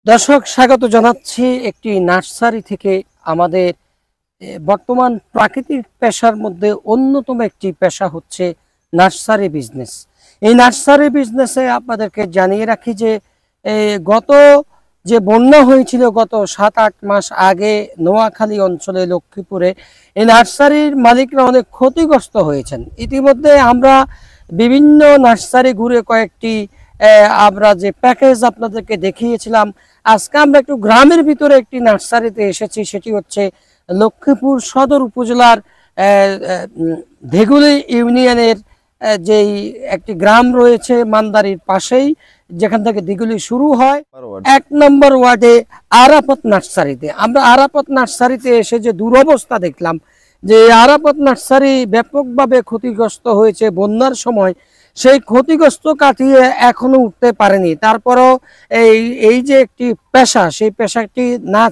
দর্শক স্বাগত জানাচ্ছি একটি নার্সারি থেকে। আমাদের বর্তমান প্রাকৃতিক পেশার মধ্যে অন্যতম একটি পেশা হচ্ছে নার্সারি বিজনেস। এই নার্সারি বিজনেসে আপনাদেরকে জানিয়ে রাখি যে গত যে বন্যা হয়েছিল গত 7-8 মাস আগে নোয়াখালী অঞ্চলে লক্ষ্মীপুরে, এই নার্সারির মালিকরা অনেক ক্ষতিগ্রস্ত হয়েছেন। ইতিমধ্যে আমরা বিভিন্ন নার্সারি ঘুরে কয়েকটি আমরা যে প্যাকেজ আপনাদেরকে দেখিয়েছিলাম, আজকে আমরা একটু গ্রামের ভিতরে একটি নার্সারিতে এসেছি। সেটি হচ্ছে লক্ষ্মীপুর সদর উপজেলার ধেগুলি ইউনিয়নের যেই একটি গ্রাম রয়েছে মান্দারির পাশেই, যেখান থেকে দিগুলি শুরু হয়, 1 নম্বর ওয়ার্ডে আরাপত নার্সারিতে। আমরা আরাপত নার্সারিতে এসে যে দুরবস্থা দেখলাম, যে আরাপত নার্সারি ব্যাপকভাবে ক্ষতিগ্রস্ত হয়েছে বন্যার সময়, সেই ক্ষতিগ্রস্ত কাটিয়ে এখনো উঠতে পারেনি। তারপরও এই যে একটি পেশা, সেই পেশাটি না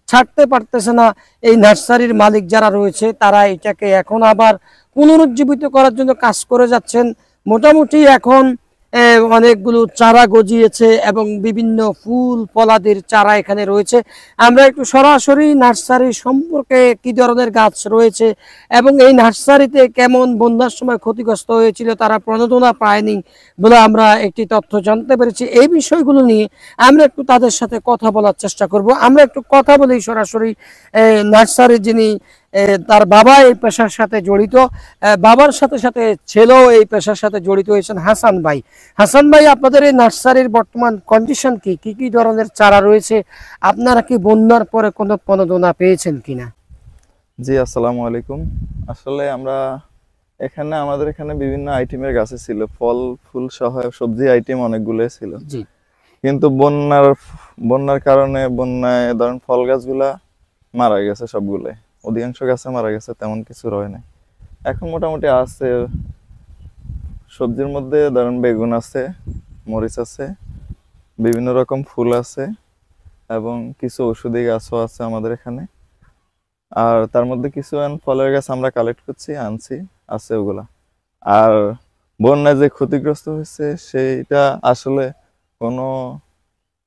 ছাড়তে পারতেছে না এই নার্সারির মালিক যারা রয়েছে, তারা এটাকে এখন আবার পুনরুজ্জীবিত করার জন্য কাজ করে যাচ্ছেন। মোটামুটি এখন অনেকগুলো চারা গজিয়েছে এবং বিভিন্ন ফুল ফলাদির চারা এখানে রয়েছে। আমরা একটু সরাসরি নার্সারি সম্পর্কে কি ধরনের গাছ রয়েছে এবং এই নার্সারিতে কেমন বন্যার সময় ক্ষতিগ্রস্ত হয়েছিল, তারা প্রণোদনা পায়নি বলে আমরা একটি তথ্য জানতে পেরেছি। এই বিষয়গুলো নিয়ে আমরা একটু তাদের সাথে কথা বলার চেষ্টা করব। আমরা একটু কথা বলি সরাসরি নার্সারি যিনি, তার বাবা এই পেশার সাথে জড়িত, বাবার সাথে সাথে ছেলেও এই পেশার সাথে জড়িত হয়েছেন, হাসান ভাই। হাসান ভাই, আপনাদের এই নার্সারির বর্তমান কন্ডিশন কি, কি কি ধরনের চারা রয়েছে? আপনারা কি বন্যার পরে কোনো প্রণোদনা পেয়েছেন কিনা? জি, আসসালামু আলাইকুম। আসলে আমরা আমাদের এখানে বিভিন্ন আইটেমের গাছ ছিল, ফল ফুল সহ সবজি আইটেম অনেকগুলো ছিল। জি। কিন্তু বন্যার কারণে বন্যায় ধরেন ফল গাছগুলা মারা গেছে, সবগুলাই, অধিকাংশ গাছে মারা গেছে, তেমন কিছু রয় নাই। এখন মোটামুটি আছে। সবজির মধ্যে ধরেন বেগুন আছে, মরিচ আছে, বিভিন্ন রকম ফুল আছে এবং কিছু ঔষধি গাছও আছে আমাদের এখানে। আর তার মধ্যে কিছু ফলের গাছ আমরা কালেক্ট করছি, আনছি, আছে ওগুলা। আর বন্যায় যে ক্ষতিগ্রস্ত হয়েছে সেইটা আসলে কোনো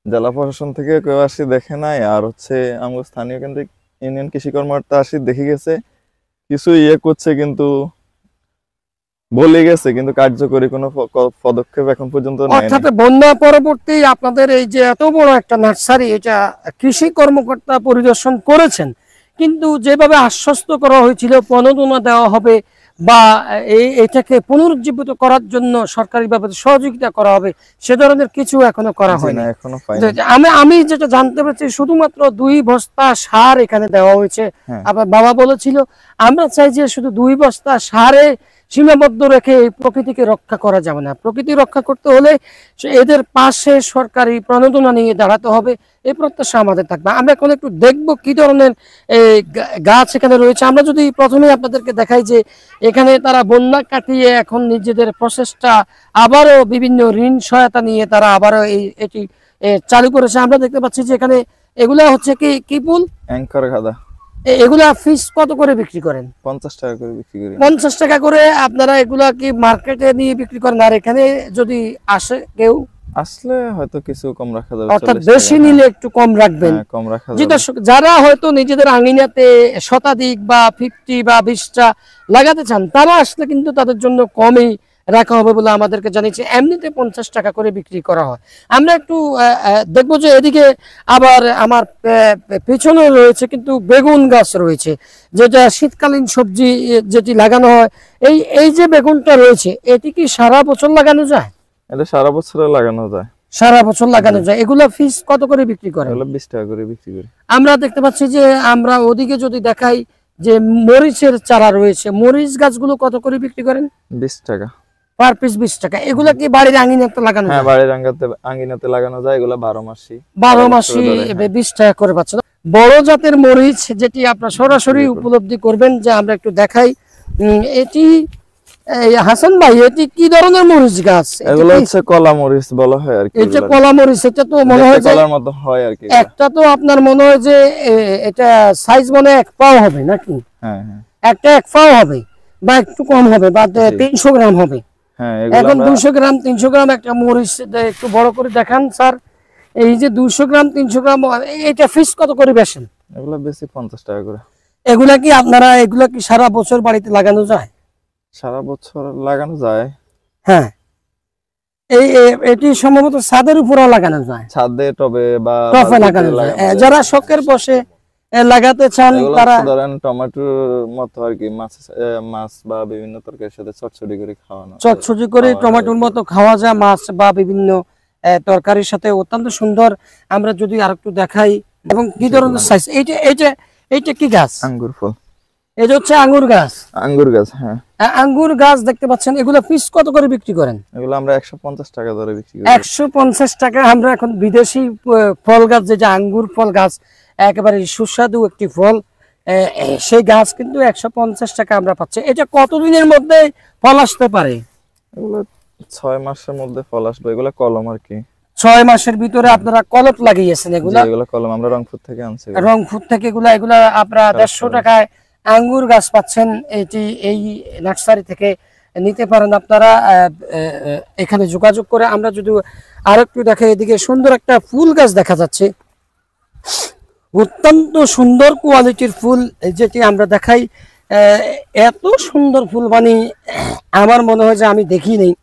জেলা প্রশাসন থেকে কেউ আসি দেখে নাই, আর হচ্ছে আমার স্থানীয় কেন্দ্রিক ইউনিয়ন কৃষি কর্মকর্তা আসি দেখে গেছে, কিছু করছে, কিন্তু বলে গেছে, কিন্তু কার্যকরী কোনো পদক্ষেপ এখন পর্যন্ত নেয়নি। অর্থাৎ বন্যা পরবর্তী আপনাদের এই যে এত বড় একটা নার্সারি, এটা কৃষি কর্মকর্তা পরিদর্শন করেছেন, কিন্তু যেভাবে আশ্বস্ত করা হয়েছিল প্রণোদনা দেওয়া হবে বা এটাকে পুনরুজ্জীবিত করার জন্য সরকারিভাবে সহযোগিতা করা হবে, সে ধরনের কিছু এখনো করা হয়নি। আমি যেটা জানতে পারছি, শুধুমাত্র 2 বস্তা সার এখানে দেওয়া হয়েছে। আবার বাবা বলেছিল, আমরা চাই যে শুধু 2 বস্তা সারে সীমাবদ্ধ রেখে এই প্রকৃতিকে রক্ষা করা যাবে না। প্রকৃতি রক্ষা করতে হলে এদের পাশে সরকারি প্রণোদনা নিয়ে দাঁড়াতে হবে, এই প্রত্যাশা আমাদের থাকবে। আমরা এখন একটু দেখবো কি ধরনের গাছ এখানে রয়েছে। আমরা যদি প্রথমে আপনাদেরকে দেখাই যে এখানে তারা বন্যা কাটিয়ে এখন নিজেদের প্রচেষ্টা আবারও বিভিন্ন ঋণ সহায়তা নিয়ে তারা আবারও এটি চালু করেছে। আমরা দেখতে পাচ্ছি যে এখানে এগুলা হচ্ছে কি ফুল, অ্যাঙ্কর গাঁদা। এগুলা ফিস কত করে বিক্রি করেন? 50 টাকা করে বিক্রি করি। 50 টাকা করে আপনারা এগুলা কি মার্কেটে নিয়ে বিক্রি করেন? আর এখানে যদি আসে কেউ আসলে হয়তো কিছু কম রাখা যাবে, অর্থাৎ বেশি নিলে একটু কম রাখবেন। কম রাখা জি দর্শক, যারা হয়তো নিজেদের আঙিনাতে শতাধিক বা 50 বা 20টা লাগাতে চান, তারা আসলে কিন্তু তাদের জন্য কমই রাখা হবে বলে আমাদেরকে জানিয়েছে। এমনিতে 50 টাকা করে বিক্রি করা হয়। আমরা একটু দেখবো যে এদিকে আবার আমার পেছনে রয়েছে কিন্তু বেগুন গাছ রয়েছে, যেটা শীতকালীন সবজি যেটি লাগানো হয়। এই যে বেগুনটা রয়েছে, এটি কি সারা বছর লাগানো যায়? এটা সারা বছর লাগানো যায়। সারা বছর লাগানো যায়। এগুলা ফিস কত করে বিক্রি করেন? 20 টাকা করে বিক্রি করি। আমরা দেখতে পাচ্ছি যে আমরা ওদিকে যদি দেখাই যে মরিচের চারা রয়েছে, মরিচ গাছগুলো কত করে বিক্রি করেন? 20 টাকা পার পিস। 20 টাকা। এগুলা কি বাড়ির আঙিনাতে লাগানো যায়? হ্যাঁ, বাড়ির আঙিনাতে লাগানো যায়। এগুলা 12 মাসই 20 টাকা করে পাচ্ছেন। বড় জাতের মরিচ যেটি আপনারা সরাসরি উপলব্ধি করবেন, যে আমরা একটু দেখাই। এটি হাসান ভাই, এটি কি ধরনের মরিচ গাছ? এগুলো হচ্ছে কলা মরিচ বলা হয় আর কি। এই যে কলা মরিচ, এটা তো মনে হয় যে কলার মতো হয় আর কি। একটা তো আপনার মনে হয় যে এটা সাইজ মনে 1 পাও হবে নাকি? হ্যাঁ হ্যাঁ, একটা 1 পাও হবে বা একটু কম হবে, বা 300 গ্রাম হবে। হ্যাঁ, এখন 200 গ্রাম 300 গ্রাম একটা মরিচ একটু বড় করে দেখান স্যার। এই যে 200 গ্রাম 300 গ্রাম এটা ফিস কত করে বেচেন? এগুলো বেশি 50 টাকা করে। এগুলা কি সারা বছর বাড়িতে লাগানো যায়? সারা বছর লাগানো যায়। হ্যাঁ, এটি সম্ভবত ছাদের উপরও লাগানো যায়, ছাদে টবে বা টবে লাগানো যায়। যারা শখের বসে লাগাতে চান তারা ধরেন টমেটোর মতো আর কি, মাছ বা বিভিন্ন তরকারির সাথে চটচড়ি করে খাওয়ানো, চটচড়ি করে টমেটোর মতো খাওয়া যায়, মাছ বা বিভিন্ন তরকারির সাথে অত্যন্ত সুন্দর। আমরা যদি আরেকটু দেখাই, এবং কি ধরনের সাইজ এইটা কি গাছ? আঙ্গুর ফল। এটা হচ্ছে আঙ্গুর গাছ। আঙ্গুর গাছ, হ্যাঁ। আঙ্গুর গাছ দেখতে পাচ্ছেন। এগুলো পিস কত করে বিক্রি করেন? এগুলো আমরা 150 টাকা ধরে বিক্রি করি। 150 টাকা। আমরা এখন বিদেশি ফল গাছ, যেটা আঙ্গুর ফল গাছ, একেবারে সুস্বাদু একটি ফল, সেই গাছ কিন্তু 150 টাকা আমরা পাচ্ছি। এটা কতদিনের মধ্যে ফল আসতে পারে? এগুলো 6 মাসের মধ্যে ফল আসবে। এগুলো কলম আর কি। 6 মাসের ভিতরে আপনারা কলপ লাগিয়েছেন? এগুলা কলম আমরা রংপুর থেকে আনছি। রংপুর থেকে এগুলা আপনারা 150 টাকায় আঙ্গুর গাছ পাচ্ছেন। এই নার্সারি থেকে নিতে পারেন আপনারা এখানে যোগাযোগ করে। আমরা যদি আরেকটু দেখাই, এদিকে সুন্দর একটা ফুল গাছ দেখা যাচ্ছে, অত্যন্ত সুন্দর কোয়ালিটির ফুল, যেটি আমরা দেখাই। এত সুন্দর ফুল মানে আমার মনে হয় যে আমি দেখি নেই।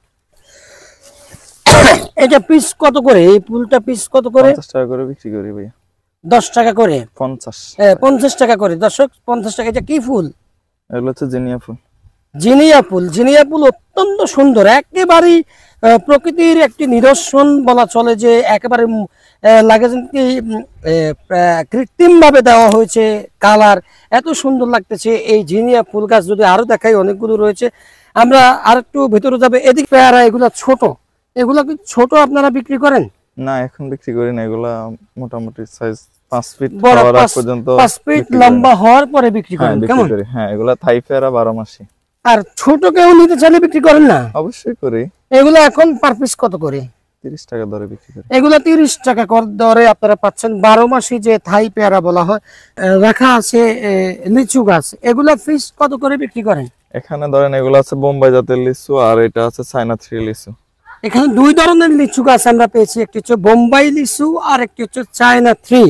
এটা পিস কত করে? এই ফুলটা পিস কত করে? 50 টাকা করে বিক্রি করি ভাই। 10 টাকা করে? 50 টাকা করে। দর্শক, 50 টাকা। এটা কি ফুল? এগুলো হচ্ছে জিনিয়া ফুল। জিনিয়া ফুল অত্যন্ত সুন্দর, একেবারেই প্রকৃতির একটি নিদর্শন বলা চলে। যে একেবারে লাগে যেন কি কৃত্রিম ভাবে দেওয়া হয়েছে কালার, এত সুন্দর লাগতেছে এই জিনিয়া ফুল গাছ। যদি আরো দেখাই, অনেকগুলো রয়েছে। আমরা আরেকটু ভেতরে যাবে। এদিক পেয়ারা, এগুলা ছোট, এগুলা কি ছোট আপনারা বিক্রি করেন? না, এখন বিক্রি করি না। এগুলা মোটামুটি সাইজ 5 ফিট বড়, পর্যন্ত, 5 ফিট লম্বা হওয়ার পরে বিক্রি করেন। কেমন? হ্যাঁ, এগুলা থাই পেয়ারা 12 মাসি। আর ছোট কেউ নিতে চাইলে বিক্রি করেন না? অবশ্যই করি। এগুলো এখন পার পিস কত করে? 30 টাকা দরে বিক্রি করি। এগুলো 30 টাকা দরে আপনারা পাচ্ছেন। 12 মাসি যে থাই পেয়ারা বলা হয়। রাখা আছে লিচু গাছ, এগুলা পিস কত করে বিক্রি করেন? এখানে ধরেন এগুলো আছে বোম্বাই জাতের লিচু, আর এটা আছে চায়না 3 লিচু। এখানে 2 ধরনের লিচু গাছ আমরা পেয়েছি, একটি হচ্ছে বোম্বাই লিচু আর একটি হচ্ছে চায়না 3।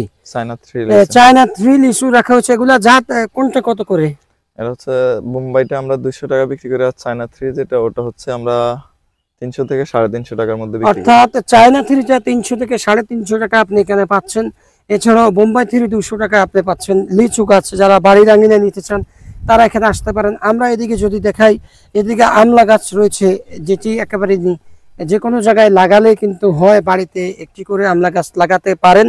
চায়না 3 লিচু রাখা হচ্ছে। এগুলা জাত কোনটা কত করে? এটা হচ্ছে বোম্বাইটা আমরা 200 টাকা বিক্রি করি, আর চায়না 3 যেটা, ওটা হচ্ছে আমরা 300 থেকে 350 টাকার মধ্যে বিক্রি করি। অর্থাৎ চায়না 3টা 300 থেকে 350 টাকা আপনি এখানে পাচ্ছেন। এছাড়াও বোম্বাই 3 200 টাকা আপনি পাচ্ছেন। লিচু গাছ যারা বাড়ির আঙিনায় নিতে চান তারা এখানে আসতে পারেন। আমরা এদিকে যদি দেখাই, এদিকে আমলা গাছ রয়েছে, যেটি একেবারে যে কোনো জায়গায় লাগালে কিন্তু হয়, বাড়িতে একটি করে আমলা গাছ লাগাতে পারেন।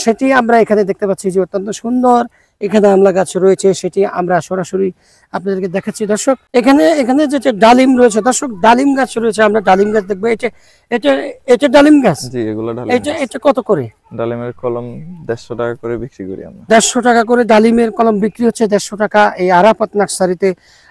সেটি আমরা এখানে দেখতে পাচ্ছি যে অত্যন্ত সুন্দর এখানে আমলা গাছ রয়েছে, সেটি আমরা সরাসরি আপনাদেরকে দেখাচ্ছি। দর্শক, এখানে যে ডালিম রয়েছে, দর্শক ডালিম গাছ রয়েছে, আমরা ডালিম গাছ দেখবো। এটা ডালিম গাছ। জি, এগুলো ডালিম। এটা কত করে? ডালিমের কলম 150 টাকা করে বিক্রি করি আমরা। 150 টাকা করে ডালিমের কলম বিক্রি হচ্ছে। 150 টাকা। এই আরাফাত নার্সারিতে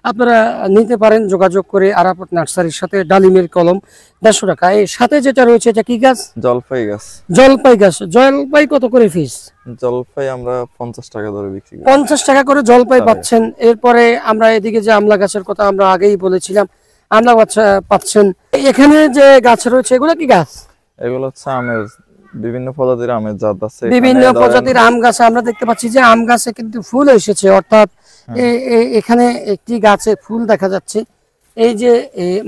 আপনারা নিতে পারেন যোগাযোগ করে। আরাফাত নার্সারির সাথে ডালিমের কলম 150 টাকা। এর সাথে যেটা রয়েছে, এটা কি গাছ? জলপাই গাছ। জলপাই গাছ। জলপাই কত করে পিস? জলপাই আমরা 50 টাকা ধরে বিক্রি করি। 50 টাকা করে জলপাই পাচ্ছেন। এরপরে আমরা এদিকে যে আমলা গাছের কথা আমরা আগেই বলেছিলাম, আমলা গাছ পাচ্ছেন। এখানে যে গাছ রয়েছে, এগুলো কি গাছ? এগুলো হচ্ছে আমের, বিভিন্ন প্রজাতির আমের জাত আছে। বিভিন্ন প্রজাতির আম গাছ আমরা দেখতে পাচ্ছি যে আম গাছে কিন্তু ফুল এসেছে। অর্থাৎ এখানে একটি গাছে ফুল দেখা যাচ্ছে। এই যে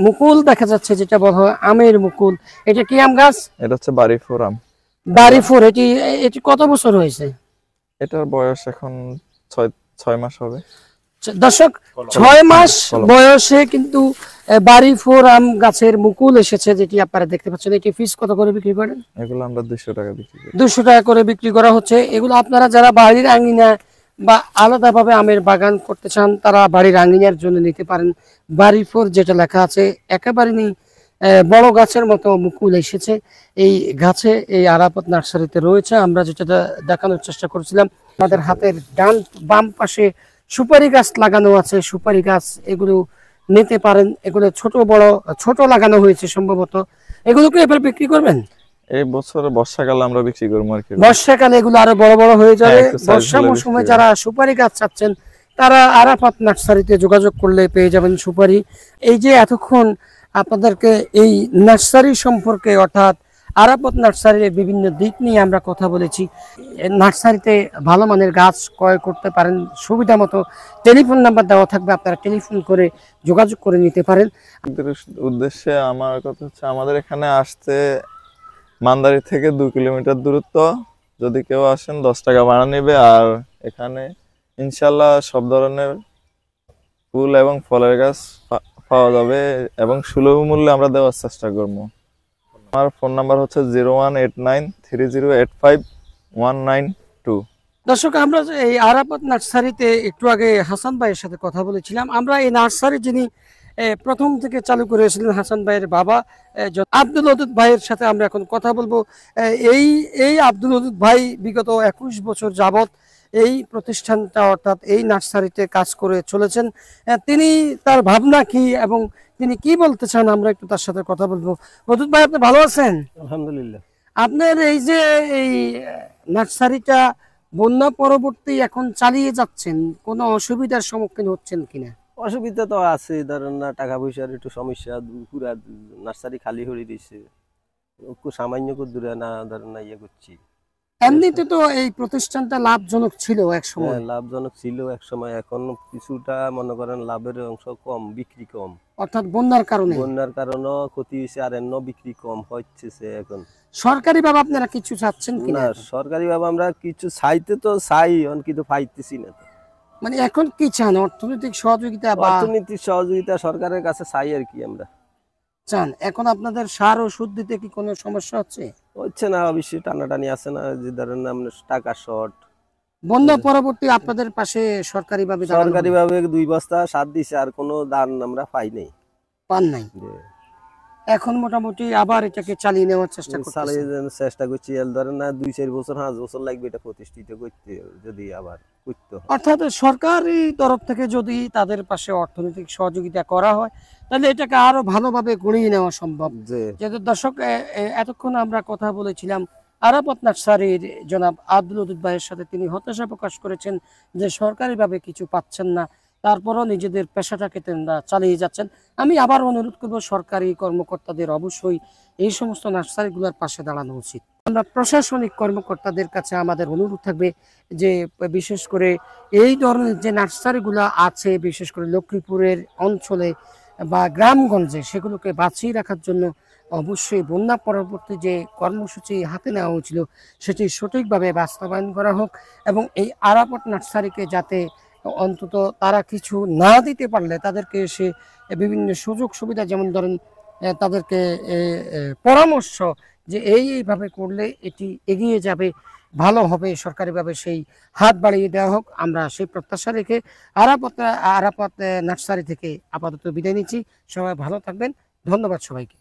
মুকুল দেখা যাচ্ছে, যেটা বলা হয় আমের মুকুল। এটা কি আম গাছ? এটা হচ্ছে বাড়িফোর আম। বাড়িফোর। এটি কত বছর হয়েছে? এটার বয়স এখন 6 মাস হবে। দর্শক, 6 মাস বয়সে কিন্তু বাড়িফোর আম গাছের মুকুল এসেছে, যেটি আপনারা দেখতে পাচ্ছেন। এটি পিস কত করে বিক্রি করেন? এগুলো আমরা 200 টাকা বিক্রি করি। 200 টাকা করে বিক্রি করা হচ্ছে। এগুলো আপনারা যারা বাড়ির আঙিনা বা আলাদাভাবে আমের বাগান করতে চান, তারা বাড়ির আঙিনার জন্য নিতে পারেন। বাড়িফোর যেটা লেখা আছে, একেবারে বড় গাছের মতো মুকুল এসেছে এই গাছে। এই আরাফাত নার্সারিতে রয়েছে। আমরা যেটা দেখানোর চেষ্টা করছিলাম, আমাদের হাতের বাম পাশে সুপারি গাছ লাগানো আছে। সুপারি গাছ, এগুলো নিতে পারেন। এগুলো ছোট লাগানো হয়েছে সম্ভবত। এগুলোকে এবার বিক্রি করবেন? এই বছর বর্ষাকালে আমরা বিক্রি করবো আর কি। বর্ষাকালে এগুলো আরো বড় বড় হয়ে যাবে। বর্ষা মৌসুমে যারা সুপারি গাছ চাচ্ছেন, তারা আরাফাত নার্সারিতে যোগাযোগ করলে পেয়ে যাবেন সুপারি। এই যে এতক্ষণ আপনাদেরকে এই নার্সারি সম্পর্কে, অর্থাৎ আরাপত নার্সারির বিভিন্ন দিক নিয়ে আমরা কথা বলেছি। নার্সারিতে ভালো মানের গাছ ক্রয় করতে পারেন, সুবিধা মতো টেলিফোন নাম্বার দেওয়া থাকবে, আপনারা টেলিফোন করে যোগাযোগ করে নিতে পারেন। উদ্দেশ্যে আমার কথা হচ্ছে, আমাদের এখানে আসতে মান্দারি থেকে 2 কিলোমিটার দূরত্ব। যদি কেউ আসেন 10 টাকা ভাড়া নেবে। আর এখানে ইনশাল্লাহ সব ধরনের ফুল এবং ফলের গাছ পাওয়া যাবে এবং সুলভ মূল্যে আমরা দেওয়ার চেষ্টা করবো। আমার ফোন নাম্বার হচ্ছে 0189308519 দর্শক, আমরা যে এই আরাপত নার্সারিতে একটু আগে হাসান ভাইয়ের সাথে কথা বলেছিলাম। আমরা এই নার্সারি যিনি প্রথম থেকে চালু করেছিলেন হাসান ভাইয়ের বাবা আব্দুল ওদুদ ভাইয়ের সাথে আমরা এখন কথা বলবো। এই এই আব্দুল ওদুদ ভাই বিগত 21 বছর যাবত এই প্রতিষ্ঠানটা অর্থাৎ এই নার্সারিতে কাজ করে চলেছেন। তিনি তার ভাবনা কি এবং তিনি কি বলতে চান আমরা একটু তার সাথে কথা বলবো। ওদুদ ভাই, আপনি ভালো আছেন? আলহামদুলিল্লাহ। আপনার এই যে এই নার্সারিটা বন্যা পরবর্তী এখন চালিয়ে যাচ্ছেন, কোনো অসুবিধার সম্মুখীন হচ্ছেন কিনা? অসুবিধা তো আছে, ধরেন না টাকা পয়সার একটু সমস্যা, পুরা নার্সারি খালি হয়ে দিচ্ছে, সামান্য দূরে না ধরেন না করছি। এমনিতে তো এই প্রতিষ্ঠানটা লাভজনক ছিল এক সময়। লাভজনক ছিল এক সময়, এখন কিছুটা মনে করেন লাভের অংশ কম, বিক্রি কম, অর্থাৎ বন্যার কারণে ক্ষতি হয়েছে, আর এন্য বিক্রি কম হচ্ছে এখন। সরকারি ভাবে আপনারা কিছু চাচ্ছেন কিনা? না, সরকারি ভাবে আমরা কিছু চাইতে তো চাই, কিন্তু পাইতেছি না। মানে এখন কি চান? অর্থনৈতিক সহযোগিতা বা অর্থনৈতিক সহযোগিতা সরকারের কাছে চাই আর কি আমরা চান। এখন আপনাদের সার ওষুধ দিতে কি কোনো সমস্যা হচ্ছে? হচ্ছে না, অবশ্যই টানাটানি আছে না, যে ধরেন আমরা টাকা শর্ট। বন্যা পরবর্তী আপনাদের পাশে সরকারি ভাবে 2 বস্তা সার দিছে, আর কোনো দান আমরা পাই নাই, পান নাই। এখন মোটামুটি আবার এটাকে চালিয়ে নেওয়ার চেষ্টা করছি। ধরেন না 2-4 বছর 5 বছর লাগবে এটা প্রতিষ্ঠিত করতে, যদি আবার করতে হয়। অর্থাৎ সরকারি তরফ থেকে যদি তাদের পাশে অর্থনৈতিক সহযোগিতা করা হয় তাহলে এটাকে আরো ভালোভাবে গড়িয়ে নেওয়া সম্ভব। যেহেতু দর্শক, এতক্ষণ আমরা কথা বলেছিলাম আরাপত নার্সারির জনাব আব্দুল ওদুদ ভাইয়ের সাথে। তিনি হতাশা প্রকাশ করেছেন যে সরকারিভাবে কিছু পাচ্ছেন না, তারপরও নিজেদের পেশাটাকে তারা চালিয়ে যাচ্ছেন। আমি আবার অনুরোধ করব সরকারি কর্মকর্তাদের অবশ্যই এই সমস্ত নার্সারিগুলোর পাশে দাঁড়ানো উচিত। আমরা প্রশাসনিক কর্মকর্তাদের কাছে আমাদের অনুরোধ থাকবে যে বিশেষ করে এই ধরনের যে নার্সারিগুলো আছে, বিশেষ করে লক্ষ্মীপুরের অঞ্চলে বা গ্রামগঞ্জে, সেগুলোকে বাঁচিয়ে রাখার জন্য অবশ্যই বন্যা পরবর্তী যে কর্মসূচি হাতে নেওয়া হয়েছিল সেটি সঠিকভাবে বাস্তবায়ন করা হোক এবং এই আরাপত নার্সারিকে যাতে অন্তত তারা কিছু না দিতে পারলে তাদেরকে এসে বিভিন্ন সুযোগ সুবিধা, যেমন ধরেন তাদেরকে পরামর্শ যে এইভাবে করলে এটি এগিয়ে যাবে, ভালো হবে, সরকারিভাবে সেই হাত বাড়িয়ে দেওয়া হোক। আমরা সেই প্রত্যাশা রেখে আরাপত নার্সারি থেকে আপাতত বিদায় নিচ্ছি। সবাই ভালো থাকবেন। ধন্যবাদ সবাইকে।